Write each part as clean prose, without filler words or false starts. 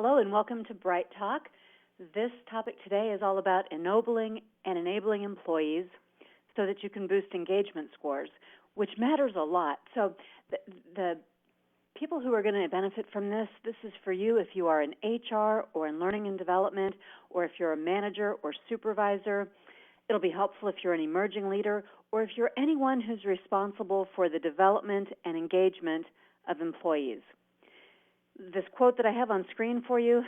Hello and welcome to Bright Talk. This topic today is all about ennobling and enabling employees so that you can boost engagement scores, which matters a lot. So the people who are going to benefit from this is for you if you are in HR or in learning and development, or if you're a manager or supervisor. It'll be helpful if you're an emerging leader, or if you're anyone who's responsible for the development and engagement of employees. This quote that I have on screen for you,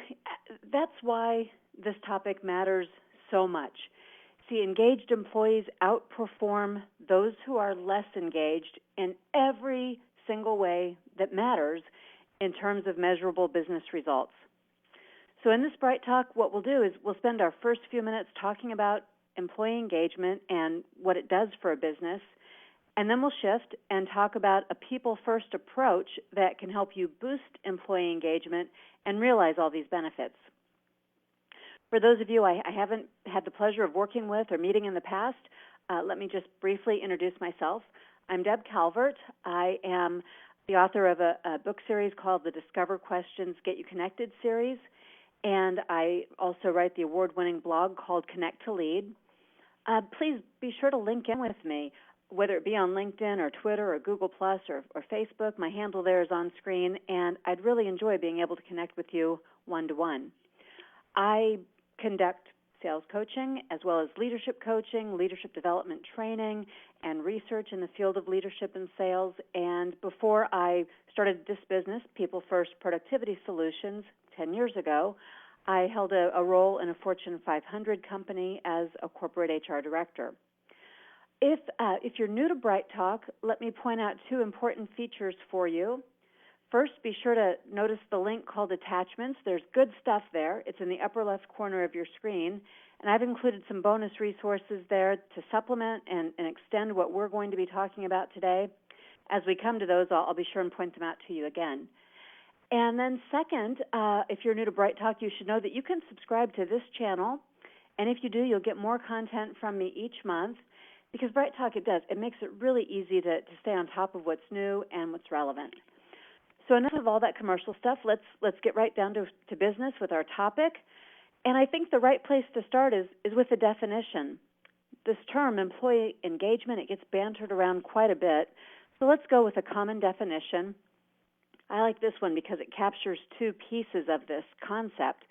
that's why this topic matters so much. See, engaged employees outperform those who are less engaged in every single way that matters in terms of measurable business results. So in this Bright Talk, what we'll do is we'll spend our first few minutes talking about employee engagement and what it does for a business. And then we'll shift and talk about a people-first approach that can help you boost employee engagement and realize all these benefits. For those of you I haven't had the pleasure of working with or meeting in the past, let me just briefly introduce myself. I'm Deb Calvert. I am the author of a book series called the Discover Questions, Get You Connected series, and I also write the award-winning blog called Connect to Lead. Please be sure to link in with me, whether it be on LinkedIn or Twitter or Google Plus or Facebook. My handle there is on screen, and I'd really enjoy being able to connect with you one-to-one. I conduct sales coaching as well as leadership coaching, leadership development training, and research in the field of leadership and sales. And before I started this business, People First Productivity Solutions, 10 years ago, I held a role in a Fortune 500 company as a corporate HR director. If you're new to Bright Talk, let me point out two important features for you. First, be sure to notice the link called Attachments. There's good stuff there. It's in the upper left corner of your screen. And I've included some bonus resources there to supplement and extend what we're going to be talking about today. As we come to those, I'll be sure and point them out to you again. And then second, if you're new to Bright Talk, you should know that you can subscribe to this channel. And if you do, you'll get more content from me each month. Because Bright Talk, it makes it really easy to stay on top of what's new and what's relevant. So enough of all that commercial stuff. Let's get right down to business with our topic. And I think the right place to start is with the definition. This term, employee engagement, it gets bantered around quite a bit. So let's go with a common definition. I like this one because it captures two pieces of this concept.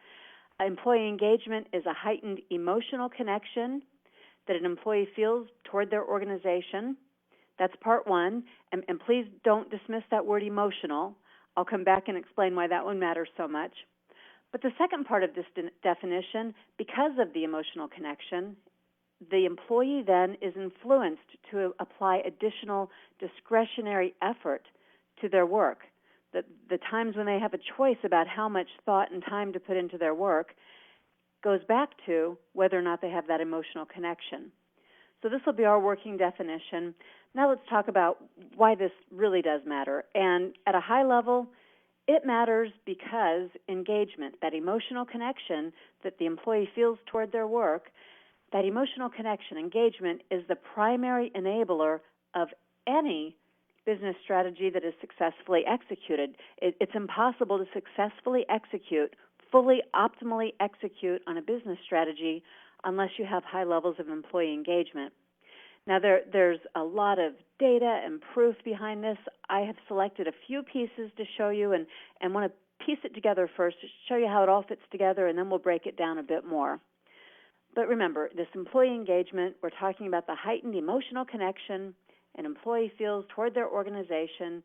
Employee engagement is a heightened emotional connection that an employee feels toward their organization. That's part one. And please don't dismiss that word emotional. I'll come back and explain why that one matters so much. But the second part of this definition, because of the emotional connection, the employee then is influenced to apply additional discretionary effort to their work. The times when they have a choice about how much thought and time to put into their work goes back to whether or not they have that emotional connection. So this will be our working definition. Now let's talk about why this really does matter. And at a high level, it matters because engagement, that emotional connection that the employee feels toward their work, that emotional connection, engagement, is the primary enabler of any business strategy that is successfully executed. It's impossible to successfully execute, fully, optimally execute on a business strategy unless you have high levels of employee engagement. Now, there's a lot of data and proof behind this. I have selected a few pieces to show you and want to piece it together first to show you how it all fits together, and then we'll break it down a bit more. But remember, this employee engagement, we're talking about the heightened emotional connection an employee feels toward their organization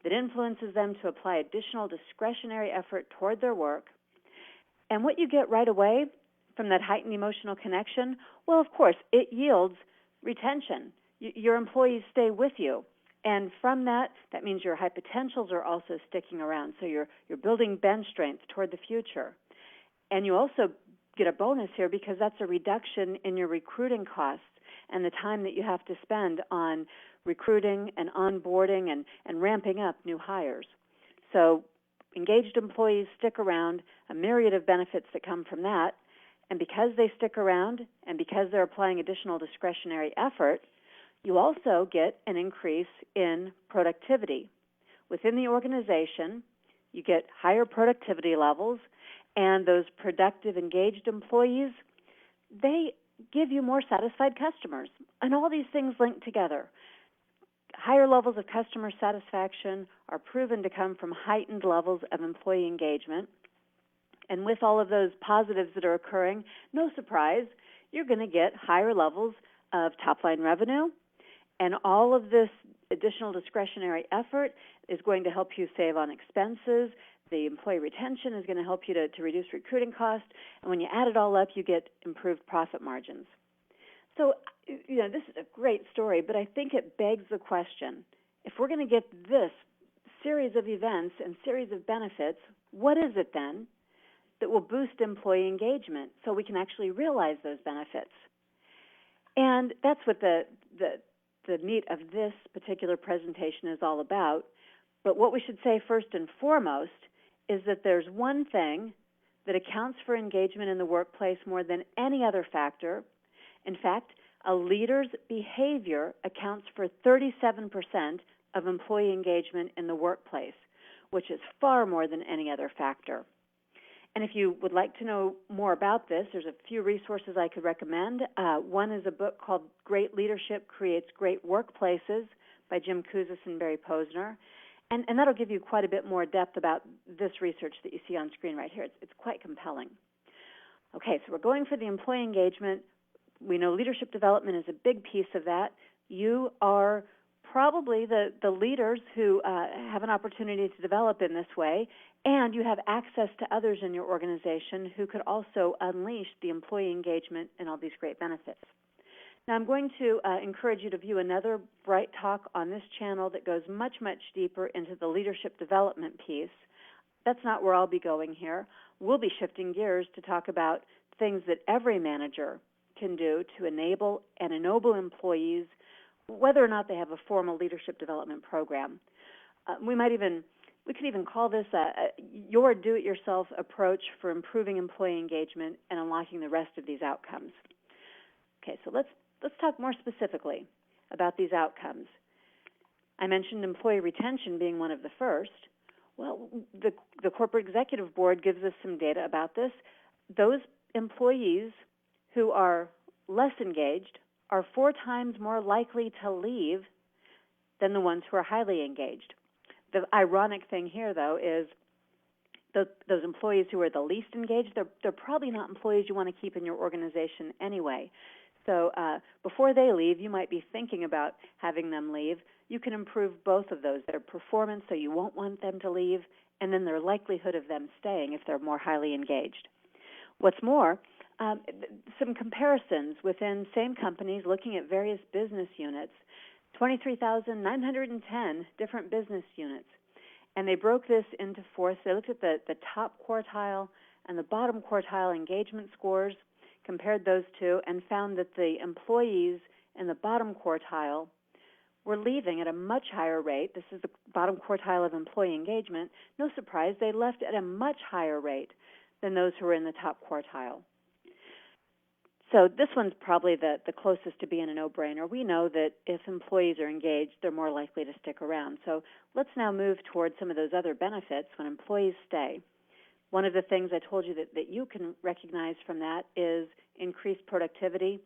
that influences them to apply additional discretionary effort toward their work. And what you get right away from that heightened emotional connection, well, of course, it yields retention. Your employees stay with you. And from that means your high potentials are also sticking around. So you're building bench strength toward the future. And you also get a bonus here because that's a reduction in your recruiting costs and the time that you have to spend on recruiting and onboarding and ramping up new hires. So engaged employees stick around, a myriad of benefits that come from that. And because they stick around and because they're applying additional discretionary effort, you also get an increase in productivity. Within the organization, you get higher productivity levels, And those productive, engaged employees, they give you more satisfied customers. And all these things link together. Higher levels of customer satisfaction are proven to come from heightened levels of employee engagement. And with all of those positives that are occurring, no surprise, you're going to get higher levels of top-line revenue. And all of this additional discretionary effort is going to help you save on expenses. The employee retention is going to help you to reduce recruiting costs. And when you add it all up, you get improved profit margins. So, this is a great story, but I think it begs the question, if we're going to get this series of events and series of benefits, what is it then that will boost employee engagement so we can actually realize those benefits? And that's what the meat of this particular presentation is all about. But what we should say first and foremost is that there's one thing that accounts for engagement in the workplace more than any other factor. In fact, a leader's behavior accounts for 37% of employee engagement in the workplace, which is far more than any other factor. And if you would like to know more about this, there's a few resources I could recommend. One is a book called Great Leadership Creates Great Workplaces by Jim Kouzes and Barry Posner. And that'll give you quite a bit more depth about this research that you see on screen right here. It's quite compelling. Okay, so we're going for the employee engagement. We know leadership development is a big piece of that. You are probably the leaders who have an opportunity to develop in this way, and you have access to others in your organization who could also unleash the employee engagement and all these great benefits. Now, I'm going to encourage you to view another Bright Talk on this channel that goes much, much deeper into the leadership development piece. That's not where I'll be going here. We'll be shifting gears to talk about things that every manager can do to enable and ennoble employees, whether or not they have a formal leadership development program. We could even call this your do-it-yourself approach for improving employee engagement and unlocking the rest of these outcomes. Okay, so let's talk more specifically about these outcomes. I mentioned employee retention being one of the first. Well, the Corporate Executive Board gives us some data about this. Those employees who are less engaged are 4 times more likely to leave than the ones who are highly engaged. The ironic thing here, though, is those employees who are the least engaged, they're probably not employees you want to keep in your organization anyway. So before they leave, you might be thinking about having them leave. You can improve both of those, their performance, so you won't want them to leave, and then their likelihood of them staying if they're more highly engaged. What's more, some comparisons within same companies looking at various business units, 23,910 different business units. And they broke this into 4. So they looked at the top quartile and the bottom quartile engagement scores, compared those two, and found that the employees in the bottom quartile were leaving at a much higher rate. This is the bottom quartile of employee engagement. No surprise, they left at a much higher rate than those who were in the top quartile. So this one's probably the closest to being a no-brainer. We know that if employees are engaged, they're more likely to stick around. So let's now move towards some of those other benefits when employees stay. One of the things I told you that you can recognize from that is increased productivity.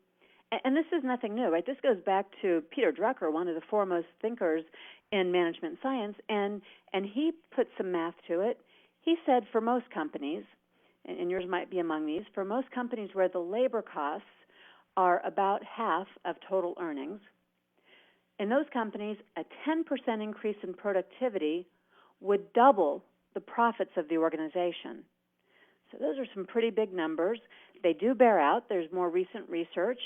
And this is nothing new, right? This goes back to Peter Drucker, one of the foremost thinkers in management science, and he put some math to it. He said for most companies, and yours might be among these, for most companies where the labor costs are about half of total earnings, in those companies, a 10% increase in productivity would double the profits of the organization. So those are some pretty big numbers. They do bear out. There's more recent research.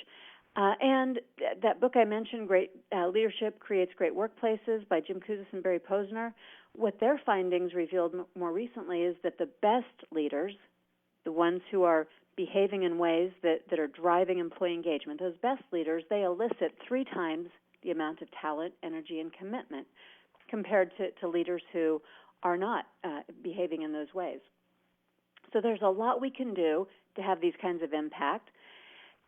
And that book I mentioned, Great Leadership Creates Great Workplaces by Jim Kouzes and Barry Posner, what their findings revealed more recently is that the best leaders, the ones who are behaving in ways that are driving employee engagement, those best leaders, they elicit 3 times the amount of talent, energy, and commitment compared to leaders who are not behaving in those ways. So there's a lot we can do to have these kinds of impact.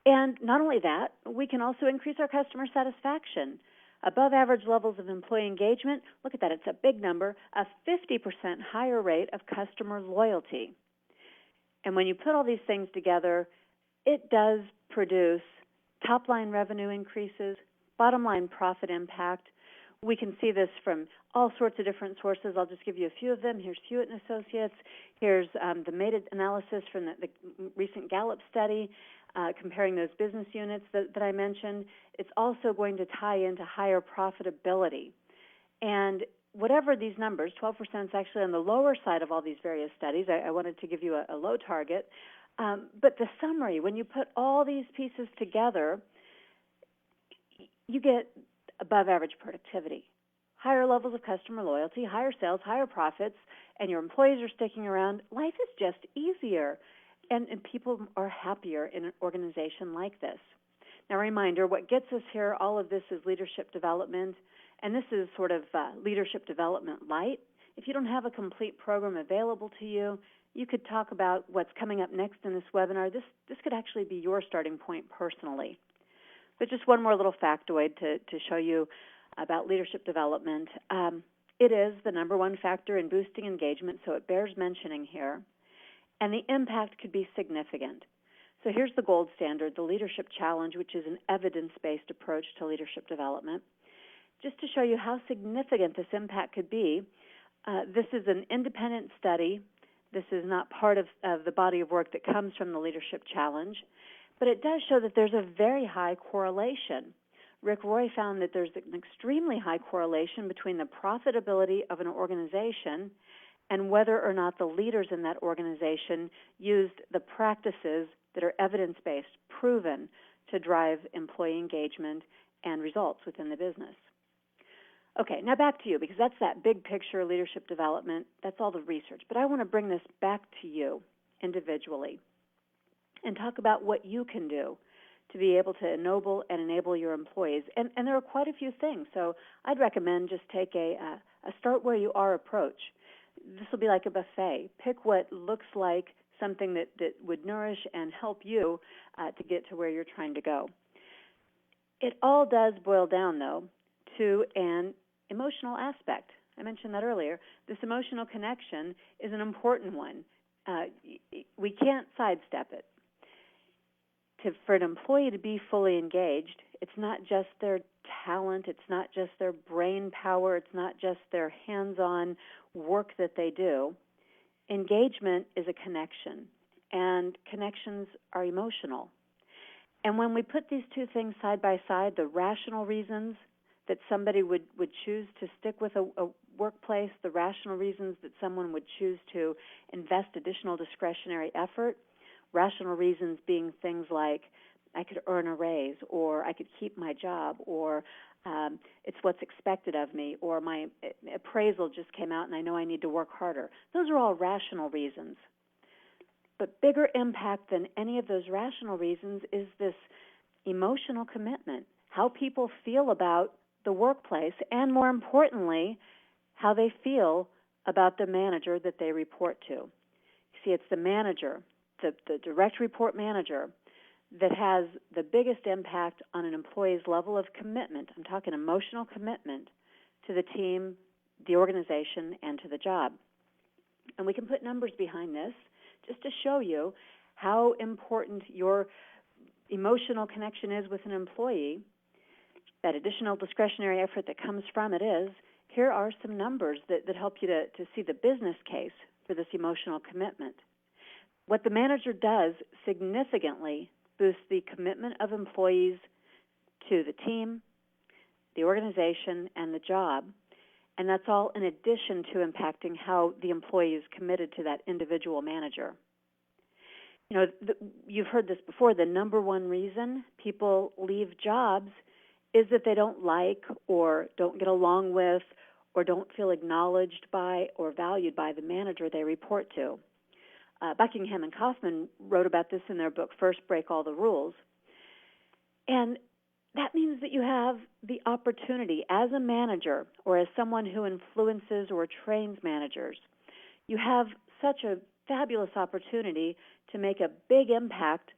And not only that, we can also increase our customer satisfaction. Above average levels of employee engagement, look at that, it's a big number, a 50% higher rate of customer loyalty. And when you put all these things together, it does produce top-line revenue increases, bottom-line profit impact. We can see this from all sorts of different sources. I'll just give you a few of them. Here's Hewitt & Associates. Here's the meta-analysis from the recent Gallup study comparing those business units that I mentioned. It's also going to tie into higher profitability. And whatever these numbers, 12% is actually on the lower side of all these various studies. I wanted to give you a low target. But the summary, when you put all these pieces together, you get above average productivity, higher levels of customer loyalty, higher sales, higher profits, and your employees are sticking around. Life is just easier, and people are happier in an organization like this. Now, a reminder, what gets us here, all of this is leadership development, and this is sort of leadership development light. If you don't have a complete program available to you, you could talk about what's coming up next in this webinar. This could actually be your starting point personally. But just one more little factoid to show you about leadership development. It is the number one factor in boosting engagement, so it bears mentioning here. And the impact could be significant. So here's the gold standard, the Leadership Challenge, which is an evidence-based approach to leadership development. Just to show you how significant this impact could be, this is an independent study. This is not part of the body of work that comes from the Leadership Challenge. But it does show that there's a very high correlation. Rick Roy found that there's an extremely high correlation between the profitability of an organization and whether or not the leaders in that organization used the practices that are evidence-based, proven to drive employee engagement and results within the business. Okay, now back to you, because that's that big picture leadership development. That's all the research. But I want to bring this back to you individually and talk about what you can do to be able to ennoble and enable your employees. And there are quite a few things. So I'd recommend just take a start where you are approach. This will be like a buffet. Pick what looks like something that would nourish and help you to get to where you're trying to go. It all does boil down, though, to an emotional aspect. I mentioned that earlier. This emotional connection is an important one. We can't sidestep it. For an employee to be fully engaged, it's not just their talent, it's not just their brain power, it's not just their hands-on work that they do. Engagement is a connection, and connections are emotional. And when we put these two things side by side, the rational reasons that somebody would choose to stick with a workplace, the rational reasons that someone would choose to invest additional discretionary effort, rational reasons being things like I could earn a raise, or I could keep my job, or it's what's expected of me, or my appraisal just came out and I know I need to work harder. Those are all rational reasons. But bigger impact than any of those rational reasons is this emotional commitment, how people feel about the workplace, and more importantly, how they feel about the manager that they report to. See, it's the manager, the direct report manager, that has the biggest impact on an employee's level of commitment. I'm talking emotional commitment to the team, the organization, and to the job. And we can put numbers behind this just to show you how important your emotional connection is with an employee, that additional discretionary effort that comes from it is. Here are some numbers that help you to see the business case for this emotional commitment. What the manager does significantly boosts the commitment of employees to the team, the organization, and the job. And that's all in addition to impacting how the employee is committed to that individual manager. You know, you've heard this before. The number one reason people leave jobs is that they don't like or don't get along with or don't feel acknowledged by or valued by the manager they report to. Buckingham and Kaufman wrote about this in their book, First Break All the Rules. And that means that you have the opportunity as a manager or as someone who influences or trains managers, you have such a fabulous opportunity to make a big impact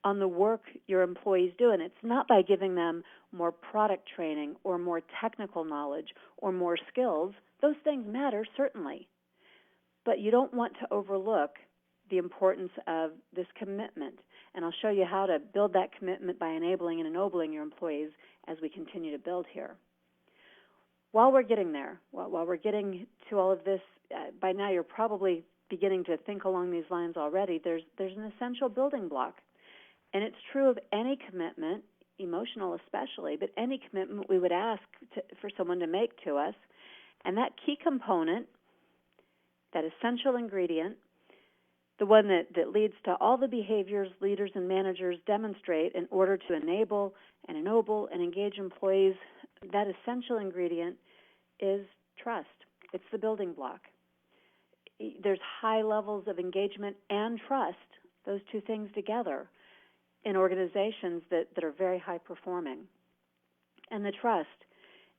on the work your employees do. And it's not by giving them more product training or more technical knowledge or more skills. Those things matter, certainly. But you don't want to overlook the importance of this commitment. And I'll show you how to build that commitment by enabling and ennobling your employees as we continue to build here. While we're getting there, while we're getting to all of this, by now you're probably beginning to think along these lines already. There's an essential building block. And it's true of any commitment, emotional especially, but any commitment we would ask for someone to make to us. And that key component, that essential ingredient, the one that leads to all the behaviors leaders and managers demonstrate in order to enable and ennoble and engage employees, that essential ingredient is trust. It's the building block. There's high levels of engagement and trust, those two things together, in organizations that are very high performing. And the trust,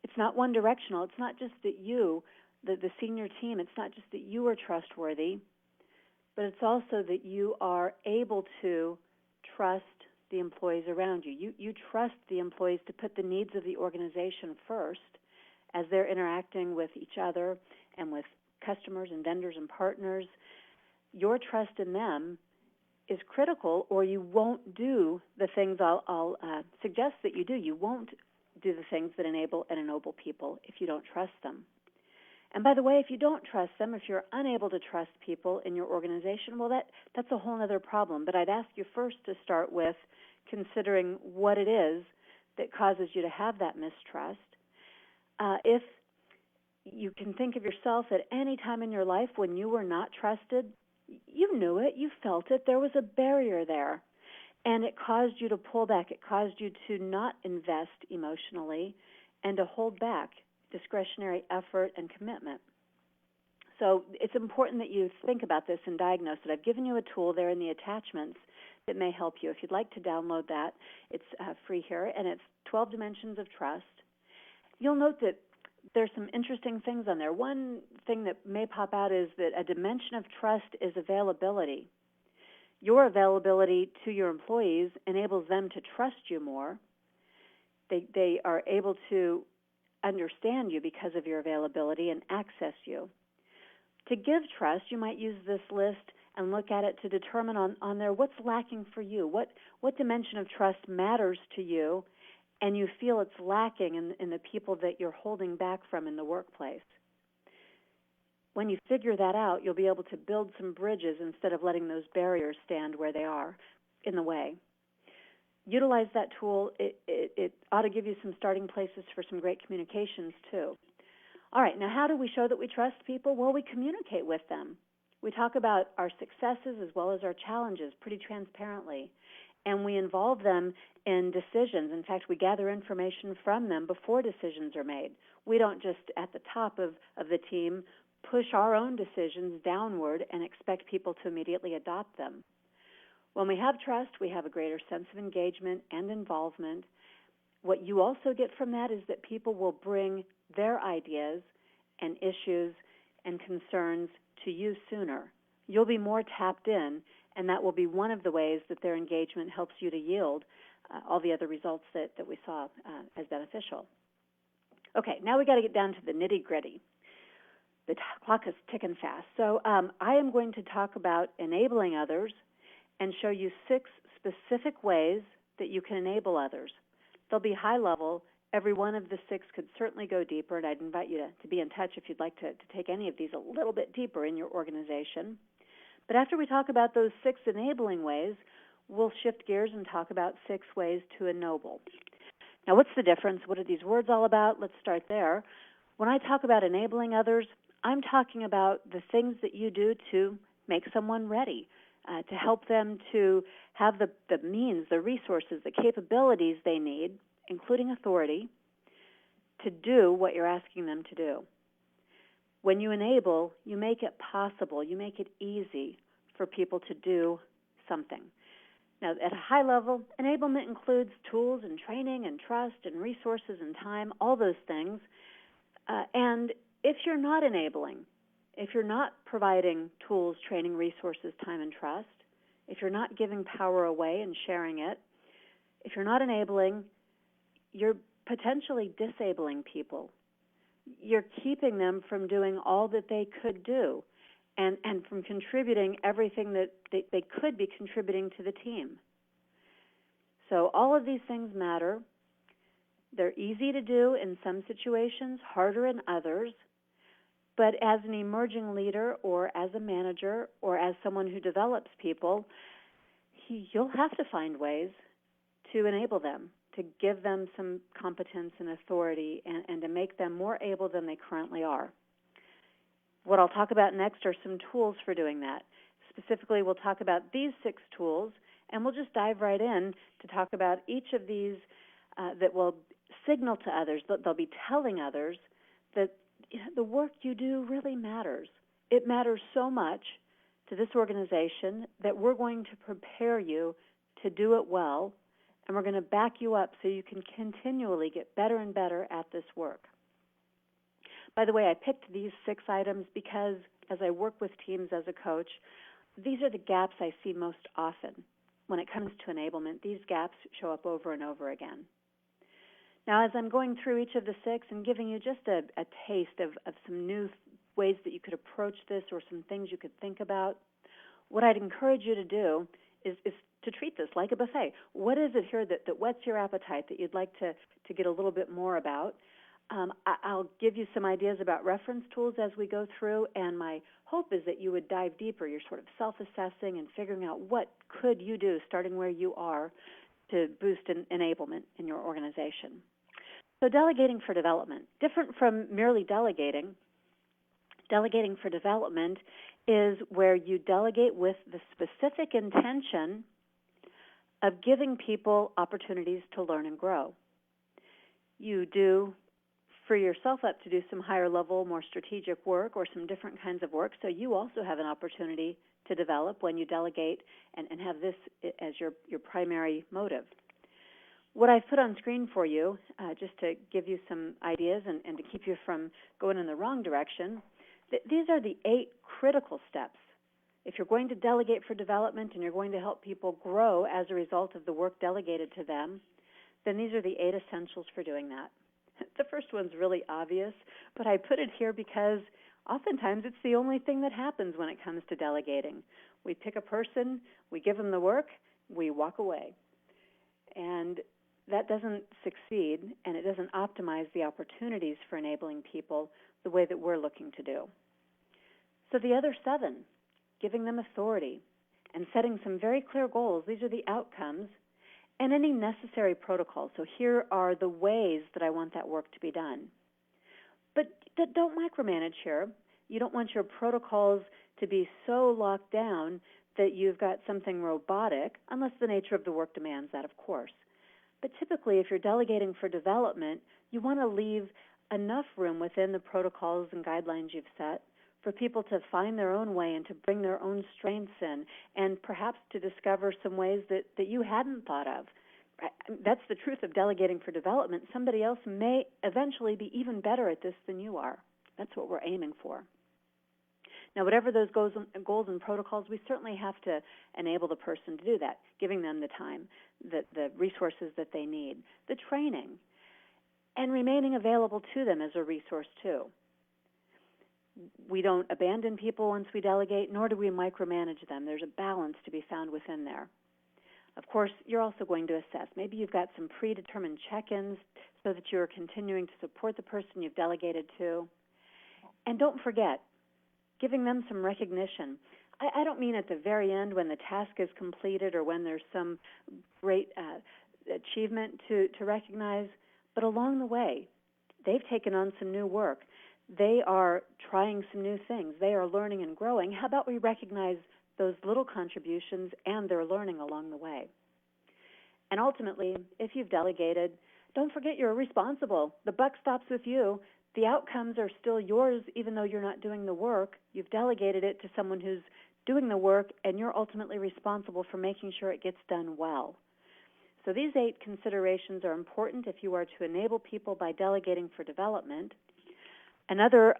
it's not one directional. It's not just that you, the senior team, it's not just that you are trustworthy, but it's also that you are able to trust the employees around you. You trust the employees to put the needs of the organization first as they're interacting with each other and with customers and vendors and partners. Your trust in them is critical, or you won't do the things I'll suggest that you do. You won't do the things that enable and ennoble people if you don't trust them. And by the way, if you don't trust them, if you're unable to trust people in your organization, well, that's a whole other problem. But I'd ask you first to start with considering what it is that causes you to have that mistrust. If you can think of yourself at any time in your life when you were not trusted, you knew it, you felt it, there was a barrier there, and it caused you to pull back. It caused you to not invest emotionally and to hold back discretionary effort and commitment. So it's important that you think about this and diagnose it. I've given you a tool there in the attachments that may help you. If you'd like to download that, it's free here, and it's 12 Dimensions of Trust. You'll note that there's some interesting things on there. One thing that may pop out is that a dimension of trust is availability. Your availability to your employees enables them to trust you more. They are able to understand you because of your availability and access you. To give trust, you might use this list and look at it to determine on there what's lacking for you, what dimension of trust matters to you, and you feel it's lacking in the people that you're holding back from in the workplace. When you figure that out, you'll be able to build some bridges instead of letting those barriers stand where they are in the way. Utilize that tool. It ought to give you some starting places for some great communications, too. All right, now how do we show that we trust people? Well, we communicate with them. We talk about our successes as well as our challenges pretty transparently, and we involve them in decisions. In fact, we gather information from them before decisions are made. We don't just, at the top of the team, push our own decisions downward and expect people to immediately adopt them. When we have trust, we have a greater sense of engagement and involvement. What you also get from that is that people will bring their ideas and issues and concerns to you sooner. You'll be more tapped in, and that will be one of the ways that their engagement helps you to yield all the other results that we saw as beneficial. Okay, now we got to get down to the nitty-gritty. The clock is ticking fast. So I am going to talk about enabling others and show you 6 specific ways that you can enable others. They'll be high level. Every one of the 6 could certainly go deeper, and I'd invite you to be in touch if you'd like to take any of these a little bit deeper in your organization. But after we talk about those 6 enabling ways, we'll shift gears and talk about 6 ways to ennoble. Now, what's the difference? What are these words all about? Let's start there. When I talk about enabling others, I'm talking about the things that you do to make someone ready, to help them to have the means, the resources, the capabilities they need, including authority, to do what you're asking them to do. When you enable, you make it possible, you make it easy for people to do something. Now, at a high level, enablement includes tools and training and trust and resources and time, all those things. And if you're not enabling, if you're not providing tools, training, resources, time, and trust, if you're not giving power away and sharing it, if you're not enabling, you're potentially disabling people. You're keeping them from doing all that they could do. and from contributing everything that they could be contributing to the team. So all of these things matter. They're easy to do in some situations, harder in others. But as an emerging leader or as a manager or as someone who develops people, you'll have to find ways to enable them, to give them some competence and authority, and to make them more able than they currently are. What I'll talk about next are some tools for doing that. Specifically, we'll talk about these 6 tools, and we'll just dive right in to talk about each of these that will signal to others, that they'll be telling others that the work you do really matters. It matters so much to this organization that we're going to prepare you to do it well, and we're going to back you up so you can continually get better and better at this work. By the way, I picked these 6 items because as I work with teams as a coach, these are the gaps I see most often. When it comes to enablement, these gaps show up over and over again. Now, as I'm going through each of the 6 and giving you just a taste of some new ways that you could approach this or some things you could think about, what I'd encourage you to do is to treat this like a buffet. What is it here that whets your appetite that you'd like to get a little bit more about? I'll give you some ideas about reference tools as we go through, and my hope is that you would dive deeper. You're sort of self-assessing and figuring out what could you do, starting where you are, to boost enablement in your organization. So delegating for development, different from merely delegating. Delegating for development is where you delegate with the specific intention of giving people opportunities to learn and grow. You do free yourself up to do some higher level, more strategic work or some different kinds of work, so you also have an opportunity to develop when you delegate and have this as your primary motive. What I've put on screen for you, just to give you some ideas and to keep you from going in the wrong direction, these are the 8 critical steps. If you're going to delegate for development and you're going to help people grow as a result of the work delegated to them, then these are the 8 essentials for doing that. The first one's really obvious, but I put it here because oftentimes it's the only thing that happens when it comes to delegating. We pick a person, we give them the work, we walk away. And that doesn't succeed, and it doesn't optimize the opportunities for enabling people the way that we're looking to do. So the other 7, giving them authority and setting some very clear goals. These are the outcomes and any necessary protocols. So here are the ways that I want that work to be done. But don't micromanage here. You don't want your protocols to be so locked down that you've got something robotic, unless the nature of the work demands that, of course. But typically, if you're delegating for development, you want to leave enough room within the protocols and guidelines you've set for people to find their own way and to bring their own strengths in, and perhaps to discover some ways that you hadn't thought of. That's the truth of delegating for development. Somebody else may eventually be even better at this than you are. That's what we're aiming for. Now, whatever those goals and protocols, we certainly have to enable the person to do that, giving them the time, the resources that they need, the training, and remaining available to them as a resource too. We don't abandon people once we delegate, nor do we micromanage them. There's a balance to be found within there. Of course, you're also going to assess. Maybe you've got some predetermined check-ins so that you're continuing to support the person you've delegated to. And don't forget, giving them some recognition. I don't mean at the very end when the task is completed or when there's some great achievement to recognize, but along the way, they've taken on some new work. They are trying some new things. They are learning and growing. How about we recognize those little contributions and their learning along the way? And ultimately, if you've delegated, don't forget you're responsible. The buck stops with you. The outcomes are still yours even though you're not doing the work. You've delegated it to someone who's doing the work, and you're ultimately responsible for making sure it gets done well. So these 8 considerations are important if you are to enable people by delegating for development. Another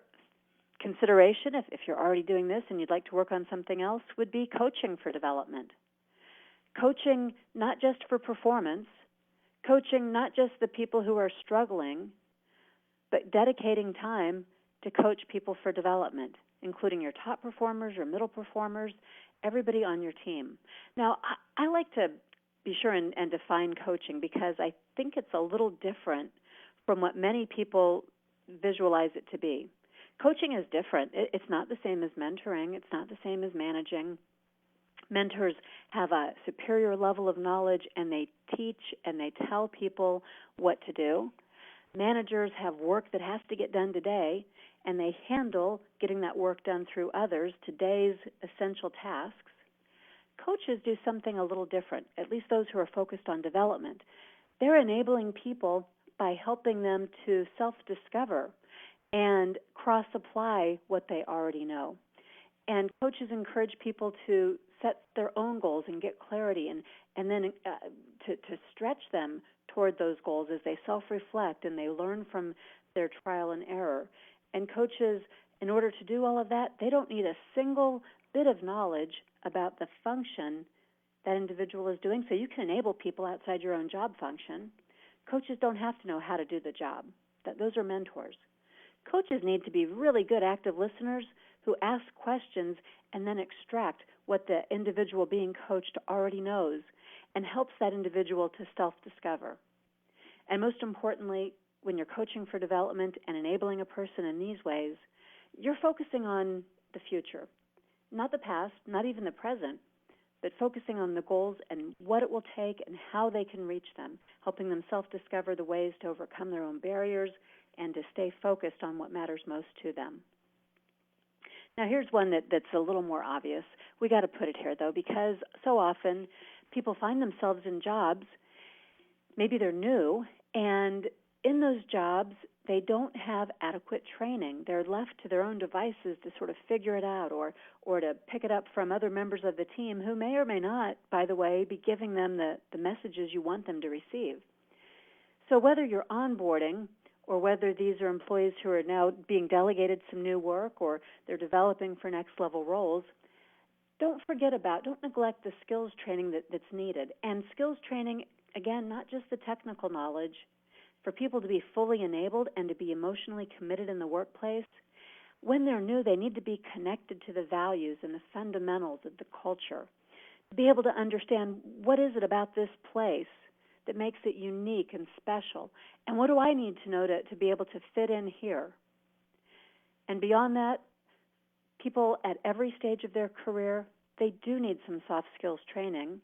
consideration, if you're already doing this and you'd like to work on something else, would be coaching for development. Coaching not just for performance, coaching not just the people who are struggling, but dedicating time to coach people for development. including your top performers, your middle performers, everybody on your team. Now, I like to be sure and define coaching because I think it's a little different from what many people visualize it to be. Coaching is different. It's not the same as mentoring. It's not the same as managing. Mentors have a superior level of knowledge, and they teach and they tell people what to do. Managers have work that has to get done today, and they handle getting that work done through others, today's essential tasks. Coaches do something a little different, at least those who are focused on development. They're enabling people by helping them to self-discover and cross-apply what they already know. And coaches encourage people to set their own goals and get clarity and then to stretch them toward those goals as they self-reflect and they learn from their trial and error. And coaches, in order to do all of that, they don't need a single bit of knowledge about the function that individual is doing, so you can enable people outside your own job function. Coaches don't have to know how to do the job. Those are mentors. Coaches need to be really good active listeners who ask questions and then extract what the individual being coached already knows and helps that individual to self-discover. And most importantly, when you're coaching for development and enabling a person in these ways, you're focusing on the future, not the past, not even the present, but focusing on the goals and what it will take and how they can reach them, helping them self-discover the ways to overcome their own barriers and to stay focused on what matters most to them. Now, here's one that's a little more obvious. We got to put it here, though, because so often people find themselves in jobs, maybe they're new, and in those jobs, they don't have adequate training. They're left to their own devices to sort of figure it out or to pick it up from other members of the team who may or may not, by the way, be giving them the messages you want them to receive. So whether you're onboarding or whether these are employees who are now being delegated some new work or they're developing for next level roles, don't neglect the skills training that's needed. And skills training, again, not just the technical knowledge, for people to be fully enabled and to be emotionally committed in the workplace. When they're new, they need to be connected to the values and the fundamentals of the culture, to be able to understand what is it about this place that makes it unique and special, and what do I need to know to be able to fit in here. And beyond that, people at every stage of their career, they do need some soft skills training,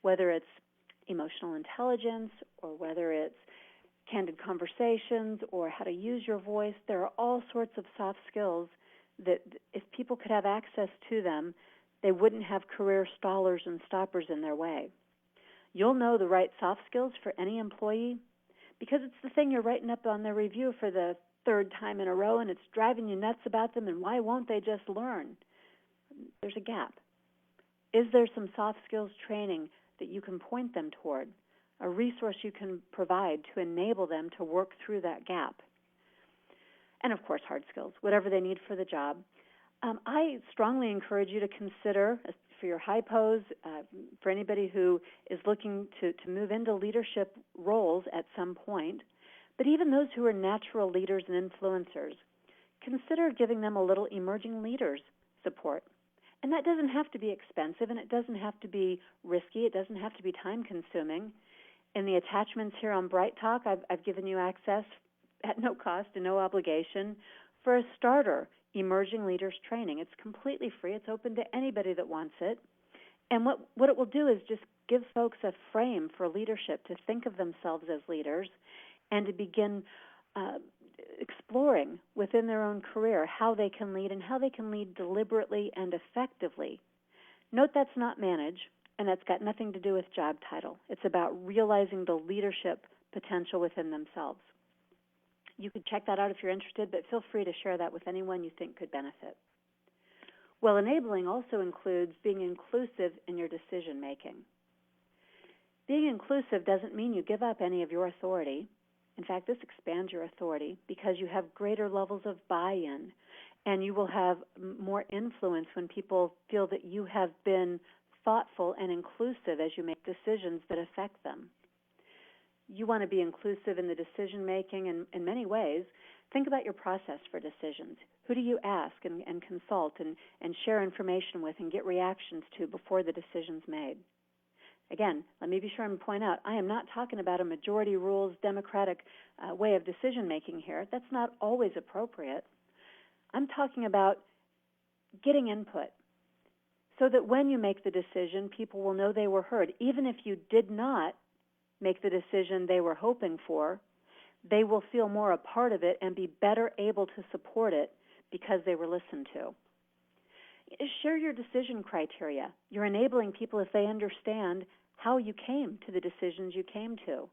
whether it's emotional intelligence or whether it's candid conversations or how to use your voice. There are all sorts of soft skills that if people could have access to them, they wouldn't have career stallers and stoppers in their way. You'll know the right soft skills for any employee because it's the thing you're writing up on their review for the third time in a row, and it's driving you nuts about them, and why won't they just learn? There's a gap. Is there some soft skills training that you can point them toward, a resource you can provide to enable them to work through that gap? And, of course, hard skills, whatever they need for the job. I strongly encourage you to consider, for your high pose, for anybody who is looking to move into leadership roles at some point, but even those who are natural leaders and influencers, consider giving them a little emerging leaders support. And that doesn't have to be expensive, and it doesn't have to be risky. It doesn't have to be time-consuming. In the attachments here on Bright Talk, I've given you access at no cost and no obligation for a starter emerging leaders training. It's completely free. It's open to anybody that wants it. And what it will do is just give folks a frame for leadership, to think of themselves as leaders and to begin exploring within their own career how they can lead and how they can lead deliberately and effectively. Note that's not manage, and that's got nothing to do with job title. It's about realizing the leadership potential within themselves. You could check that out if you're interested, but feel free to share that with anyone you think could benefit. Well, enabling also includes being inclusive in your decision making. Being inclusive doesn't mean you give up any of your authority. In fact, this expands your authority because you have greater levels of buy-in, and you will have more influence when people feel that you have been thoughtful and inclusive as you make decisions that affect them. You want to be inclusive in the decision-making in many ways, Think about your process for decisions. Who do you ask and consult and share information with and get reactions to before the decision's made? Again, let me be sure and point out, I am not talking about a majority rules, democratic way of decision-making here. That's not always appropriate. I'm talking about getting input so that when you make the decision, people will know they were heard. Even if you did not make the decision they were hoping for, they will feel more a part of it and be better able to support it because they were listened to. Share your decision criteria. You're enabling people if they understand how you came to the decisions you came to.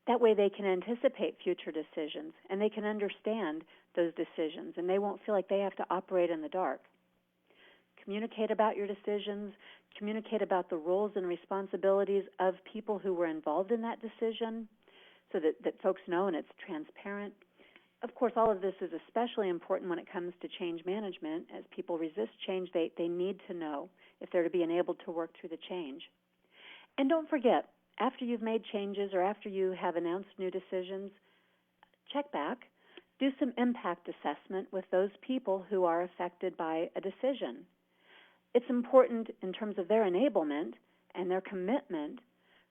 That way they can anticipate future decisions and they can understand those decisions and they won't feel like they have to operate in the dark. Communicate about your decisions, communicate about the roles and responsibilities of people who were involved in that decision so that folks know and it's transparent. Of course, all of this is especially important when it comes to change management. As people resist change, they need to know if they're to be enabled to work through the change. And don't forget, after you've made changes or after you have announced new decisions, check back. Do some impact assessment with those people who are affected by a decision. It's important in terms of their enablement and their commitment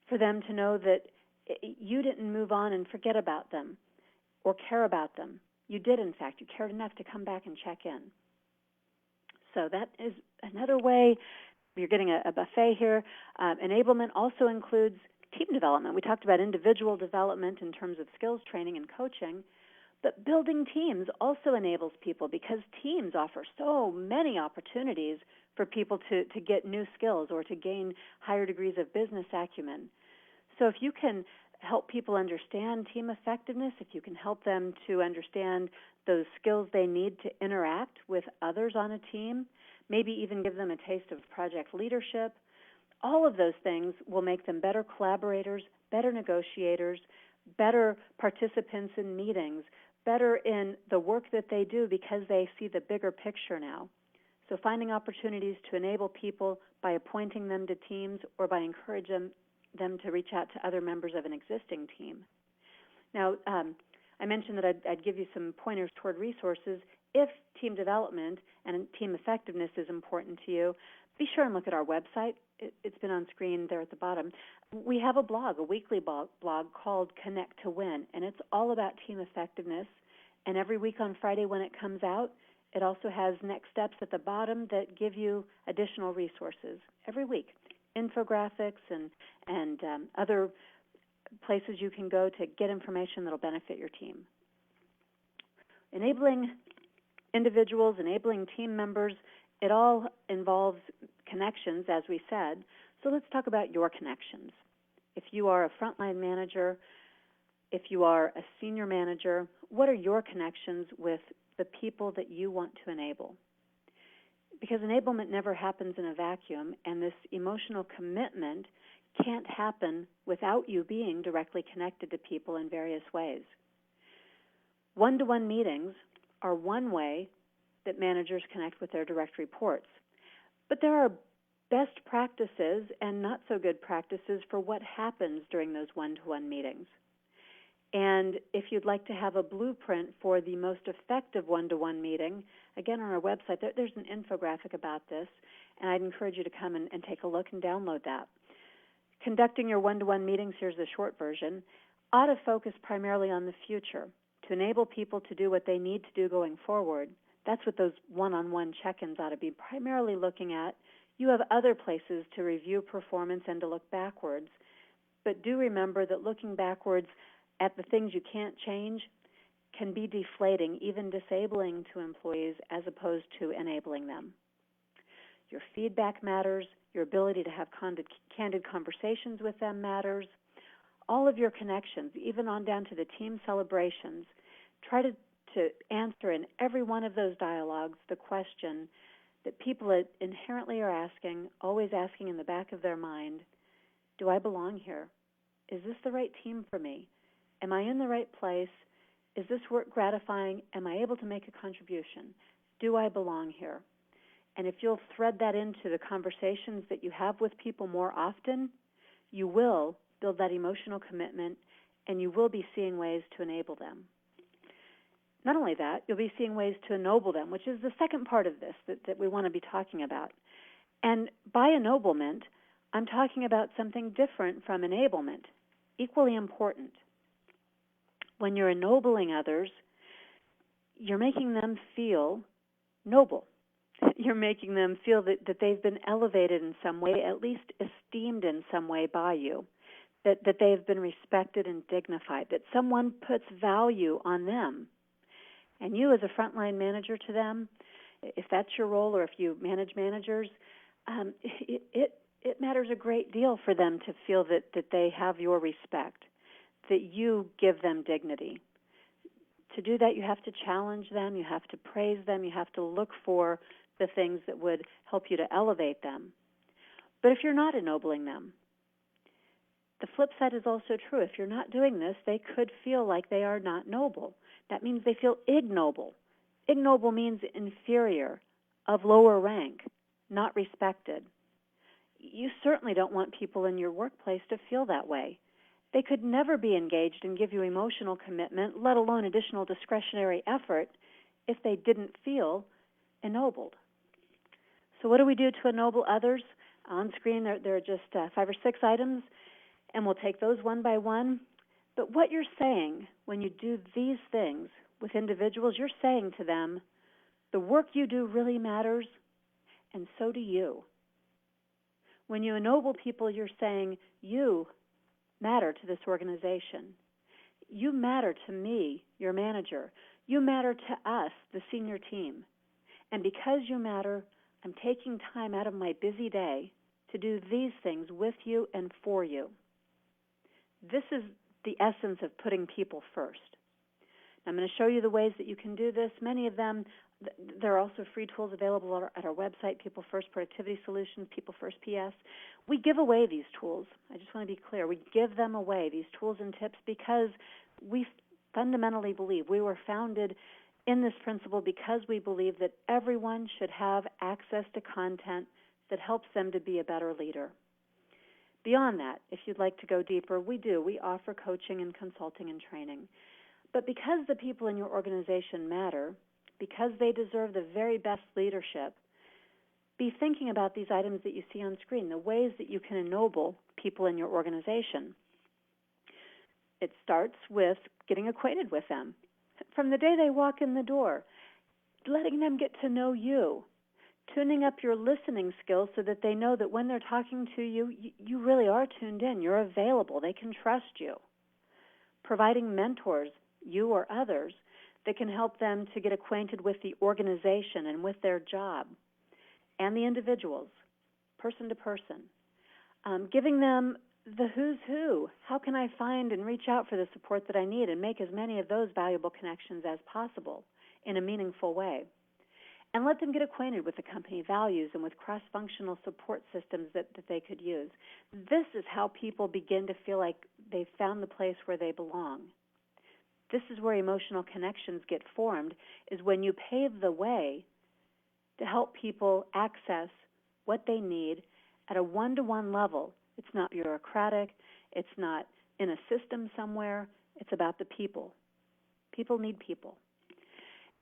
for them to know that you didn't move on and forget about them or care about them. You did, in fact. You cared enough to come back and check in. So that is another way. You're getting a buffet here. Enablement also includes team development. We talked about individual development in terms of skills training and coaching, but building teams also enables people because teams offer so many opportunities for people to get new skills or to gain higher degrees of business acumen. So if you can help people understand team effectiveness, if you can help them to understand those skills they need to interact with others on a team, maybe even give them a taste of project leadership, all of those things will make them better collaborators, better negotiators, better participants in meetings, better in the work that they do because they see the bigger picture now. So finding opportunities to enable people by appointing them to teams or by encouraging them to reach out to other members of an existing team. Now, I mentioned that I'd give you some pointers toward resources. If team development and team effectiveness is important to you, be sure and look at our website. It's been on screen there at the bottom. We have a blog, a weekly blog called Connect to Win, and it's all about team effectiveness. And every week on Friday when it comes out, it also has next steps at the bottom that give you additional resources every week, infographics and other places you can go to get information that will benefit your team. Enabling individuals, enabling team members, it all involves connections, as we said. So let's talk about your connections. If you are a frontline manager, if you are a senior manager, what are your connections with the people that you want to enable? Because enablement never happens in a vacuum, and this emotional commitment can't happen without you being directly connected to people in various ways. One-to-one meetings are one way that managers connect with their direct reports. But there are best practices and not so good practices for what happens during those one-to-one meetings. And if you'd like to have a blueprint for the most effective one-to-one meeting, again, on our website, there's an infographic about this, and I'd encourage you to come and take a look and download that. Conducting your one-to-one meetings, here's the short version, ought to focus primarily on the future to enable people to do what they need to do going forward. That's what those one-on-one check-ins ought to be primarily looking at. You have other places to review performance and to look backwards, but do remember that looking backwards at the things you can't change can be deflating, even disabling to employees as opposed to enabling them. Your feedback matters. Your ability to have candid conversations with them matters. All of your connections, even on down to the team celebrations, try to answer in every one of those dialogues the question that people inherently are asking, always asking in the back of their mind, do I belong here? Is this the right team for me? Am I in the right place? Is this work gratifying? Am I able to make a contribution? Do I belong here? And if you'll thread that into the conversations that you have with people more often, you will build that emotional commitment and you will be seeing ways to enable them. Not only that, you'll be seeing ways to ennoble them, which is the second part of this that we want to be talking about. And by ennoblement, I'm talking about something different from enablement, equally important. When you're ennobling others, you're making them feel noble. You're making them feel that they've been elevated in some way, at least esteemed in some way by you, that they've been respected and dignified, that someone puts value on them. And you as a frontline manager to them, if that's your role or if you manage managers, it matters a great deal for them to feel that they have your respect, that you give them dignity. To do that, you have to challenge them, you have to praise them, you have to look for the things that would help you to elevate them. But if you're not ennobling them, the flip side is also true. If you're not doing this, they could feel like they are not noble. That means they feel ignoble. Ignoble means inferior, of lower rank, not respected. You certainly don't want people in your workplace to feel that way. They could never be engaged and give you emotional commitment, let alone additional discretionary effort, if they didn't feel ennobled. So what do we do to ennoble others? On screen, there are just 5 or 6 items, and we'll take those one by one. But what you're saying when you do these things with individuals, you're saying to them, the work you do really matters, and so do you. When you ennoble people, you're saying, you matter to this organization. You matter to me, your manager. You matter to us, the senior team. And because you matter, I'm taking time out of my busy day to do these things with you and for you. This is the essence of putting people first. I'm going to show you the ways that you can do this. Many of them, there are also free tools available at our website, People First Productivity Solutions, People First PS. We give away these tools. I just want to be clear. We give them away, these tools and tips, because we fundamentally believe, we were founded in this principle because we believe that everyone should have access to content that helps them to be a better leader. Beyond that, if you'd like to go deeper, we do. We offer coaching and consulting and training. But because the people in your organization matter, because they deserve the very best leadership, be thinking about these items that you see on screen, the ways that you can ennoble people in your organization. It starts with getting acquainted with them. From the day they walk in the door, letting them get to know you, tuning up your listening skills so that they know that when they're talking to you, you really are tuned in, you're available, they can trust you. Providing mentors, you or others, that can help them to get acquainted with the organization and with their job and the individuals, person to person. Giving them the who's who. How can I find and reach out for the support that I need and make as many of those valuable connections as possible in a meaningful way? And let them get acquainted with the company values and with cross-functional support systems that they could use. This is how people begin to feel like they've found the place where they belong. This is where emotional connections get formed, is when you pave the way to help people access what they need at a one-to-one level. It's not bureaucratic. It's not in a system somewhere. It's about the people. People need people.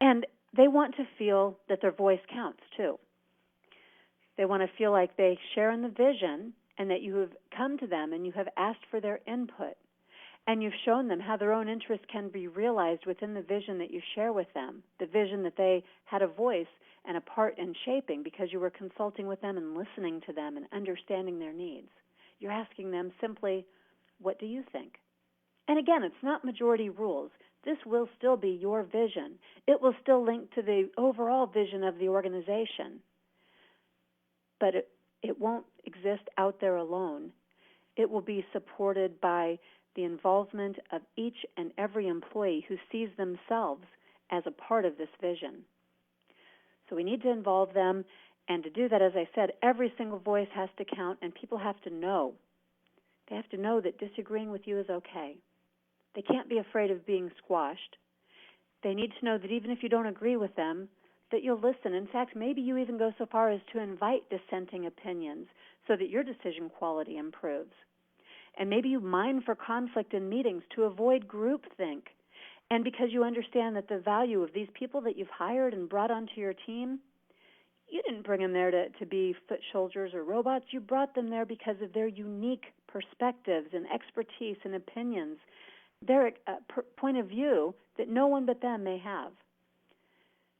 And they want to feel that their voice counts, too. They want to feel like they share in the vision and that you have come to them and you have asked for their input. And you've shown them how their own interests can be realized within the vision that you share with them, the vision that they had a voice and a part in shaping because you were consulting with them and listening to them and understanding their needs. You're asking them simply, what do you think? And again, it's not majority rules. This will still be your vision. It will still link to the overall vision of the organization. But it won't exist out there alone. It will be supported by the involvement of each and every employee who sees themselves as a part of this vision. So we need to involve them, and to do that, as I said, every single voice has to count, and people have to know. They have to know that disagreeing with you is okay. They can't be afraid of being squashed. They need to know that even if you don't agree with them, that you'll listen. In fact, maybe you even go so far as to invite dissenting opinions so that your decision quality improves. And maybe you mine for conflict in meetings to avoid groupthink And because you understand that the value of these people that you've hired and brought onto your team, you didn't bring them there to be foot soldiers or robots. You brought them there because of their unique perspectives and expertise and opinions, their point of view that no one but them may have.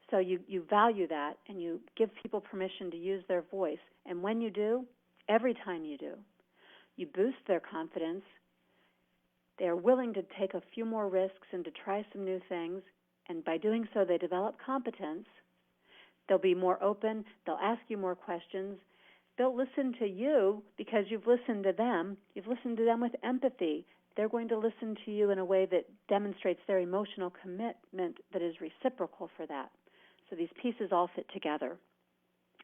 So you value that, and you give people permission to use their voice. And when you do, every time you do, you boost their confidence. They are willing to take a few more risks and to try some new things. And by doing so, they develop competence. They'll be more open. They'll ask you more questions. They'll listen to you because you've listened to them. You've listened to them with empathy. They're going to listen to you in a way that demonstrates their emotional commitment that is reciprocal for that. So these pieces all fit together.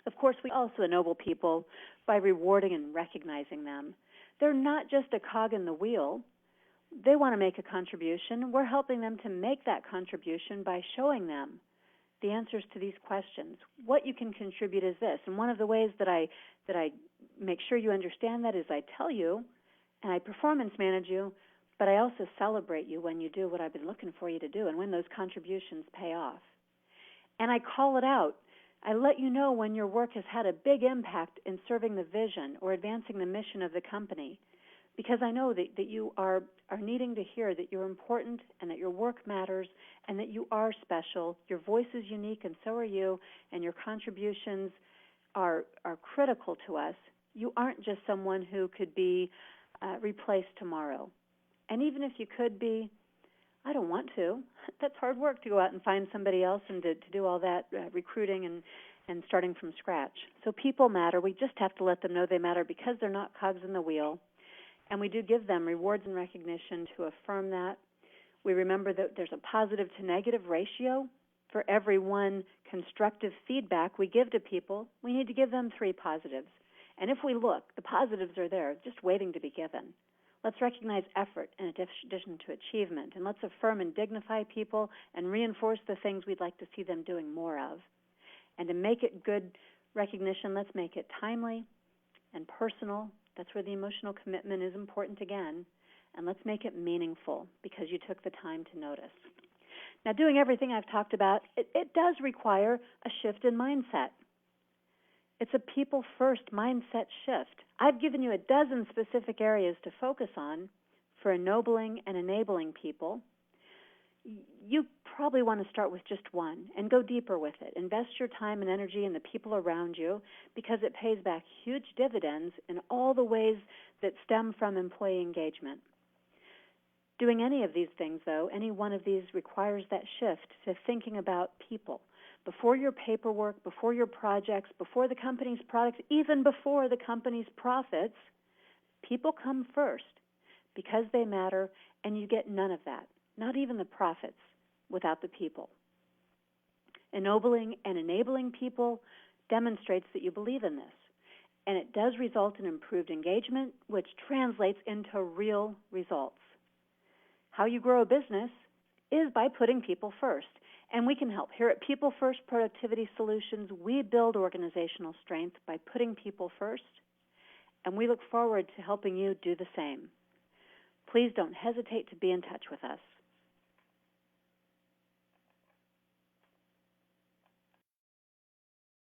Of course, we also ennoble people by rewarding and recognizing them. They're not just a cog in the wheel. They want to make a contribution. We're helping them to make that contribution by showing them the answers to these questions. What you can contribute is this. And one of the ways that I make sure you understand that is I tell you, and I performance manage you, but I also celebrate you when you do what I've been looking for you to do and when those contributions pay off. And I call it out. I let you know when your work has had a big impact in serving the vision or advancing the mission of the company, because I know that you are needing to hear that you're important and that your work matters and that you are special. Your voice is unique and so are you, and your contributions are critical to us. You aren't just someone who could be replaced tomorrow. And even if you could be, I don't want to. That's hard work to go out and find somebody else and to do all that recruiting and starting from scratch. So people matter. We just have to let them know they matter because they're not cogs in the wheel. And we do give them rewards and recognition to affirm that. We remember that there's a positive to negative ratio. For every one constructive feedback we give to people, we need to give them 3 positives. And if we look, the positives are there, just waiting to be given. Let's recognize effort in addition to achievement, and let's affirm and dignify people and reinforce the things we'd like to see them doing more of. And to make it good recognition, let's make it timely and personal. That's where the emotional commitment is important again. And let's make it meaningful because you took the time to notice. Now, doing everything I've talked about, it does require a shift in mindset. It's a people-first mindset shift. I've given you a dozen specific areas to focus on for ennobling and enabling people. You probably want to start with just one and go deeper with it. Invest your time and energy in the people around you because it pays back huge dividends in all the ways that stem from employee engagement. Doing any of these things, though, any one of these requires that shift to thinking about people. Before your paperwork, before your projects, before the company's products, even before the company's profits, people come first because they matter, and you get none of that, not even the profits, without the people. Ennobling and enabling people demonstrates that you believe in this, and it does result in improved engagement, which translates into real results. How you grow a business is by putting people first. And we can help. Here at People First Productivity Solutions, we build organizational strength by putting people first, and we look forward to helping you do the same. Please don't hesitate to be in touch with us.